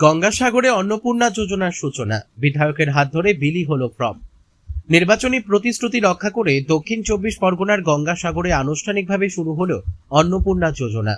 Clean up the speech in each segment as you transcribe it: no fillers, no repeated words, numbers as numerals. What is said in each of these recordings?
গঙ্গাসাগরে অন্নপূর্ণা যোজনার সূচনা, বিধায়কের হাত ধরে বিলি হলো ফর্ম। নির্বাচনী প্রতিশ্রুতি রক্ষা করে দক্ষিণ 24 পরগনার গঙ্গাসাগরে আনুষ্ঠানিকভাবে শুরু হলো অন্নপূর্ণা যোজনা।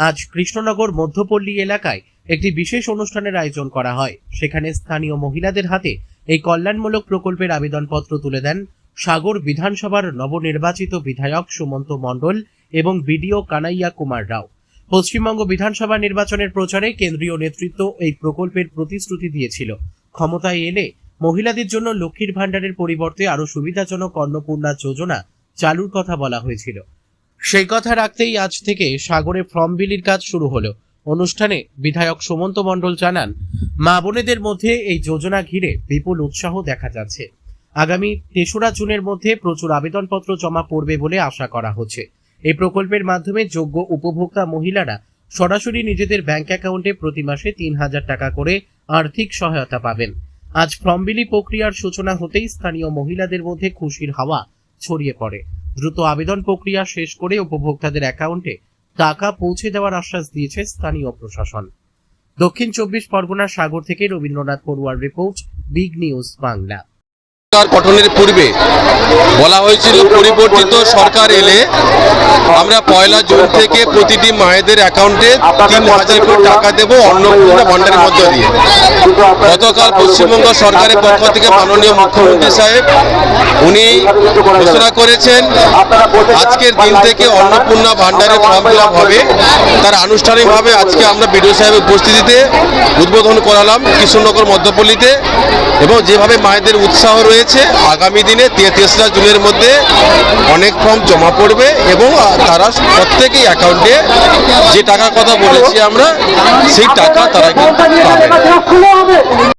আজ কৃষ্ণনগর মধ্যপল্লী এলাকায় একটি বিশেষ অনুষ্ঠানের আয়োজন করা হয়। সেখানে স্থানীয় মহিলাদের হাতে এই কল্যাণমূলক প্রকল্পের আবেদনপত্র তুলে দেন সাগর বিধানসভার নবনির্বাচিত বিধায়ক সুমন্ত মণ্ডল এবং বিডিও কানাইয়া কুমার রাও। পশ্চিমবঙ্গ বিধানসভা নির্বাচনের প্রচারে কেন্দ্রীয় নেতৃত্ব এই প্রকল্পের প্রতিশ্রুতি দিয়েছিল। ক্ষমতায় এলে মহিলাদের জন্য লক্ষ্মীর ভাণ্ডারের পরিবর্তে আরও সুবিধাজনক অন্নপূর্ণা যোজনা চালুর কথা বলা হয়েছিল। সেই কথা রাখতেই আজ থেকে সাগরে ফর্ম বিলির কাজ শুরু হলো। অনুষ্ঠানে বিধায়ক সুমন্ত মণ্ডল জানান, মা বোনেদের মধ্যে এই যোজনা ঘিরে বিপুল উৎসাহ দেখা যাচ্ছে। আগামী ৩রা জুনের মধ্যে প্রচুর আবেদনপত্র জমা পড়বে বলে আশা করা হচ্ছে। এই প্রকল্পের মাধ্যমে যোগ্য উপভোক্তা মহিলারা সরাসরি নিজেদের ব্যাংক অ্যাকাউন্টে প্রতি মাসে ৩,০০০ টাকা করে আর্থিক সহায়তা পাবেন। আজ ফর্ম বিলি প্রক্রিয়ার সূচনা হতেই স্থানীয় মহিলাদের মধ্যে খুশির হাওয়া ছড়িয়ে পড়ে। দ্রুত আবেদন প্রক্রিয়া শেষ করে উপভোক্তাদের অ্যাকাউন্টে টাকা পৌঁছে দেওয়ার আশ্বাস দিয়েছে স্থানীয় প্রশাসন। দক্ষিণ 24 পরগনার সাগর থেকে রবীন্দ্রনাথ পড়ুয়ার রিপোর্ট, বিগ নিউজ বাংলা। সরকার গঠনের পূর্বে বলা হয়েছিল পরিবর্তিত সরকার এলে আমরা 1 জুন থেকে প্রতিটি মায়েদের অ্যাকাউন্টে ৩,০০০ করে টাকা দেব অন্নপূর্ণা ভাণ্ডারের মধ্য দিয়ে। গতকাল পশ্চিমবঙ্গ সরকারের পক্ষ থেকে মাননীয় মুখ্যমন্ত্রী সাহেব উনি ঘোষণা করেছেন আজকের দিন থেকে অন্নপূর্ণা ভাণ্ডারের ফর্ম ফিল আপ হবে। তার আনুষ্ঠানিকভাবে আজকে আমরা বিডিও সাহেবের উপস্থিতিতে উদ্বোধন করালাম কৃষ্ণনগর মধ্যপল্লীতে। এবং যেভাবে মায়েদের উৎসাহ রয়েছে, আগামী দিনে ৩রা জুনের মধ্যে অনেক ফর্ম জমা পড়বে এবং তারা প্রত্যেকেই অ্যাকাউন্টে যে টাকার কথা বলেছি আমরা সেই টাকা তারা কিন্তু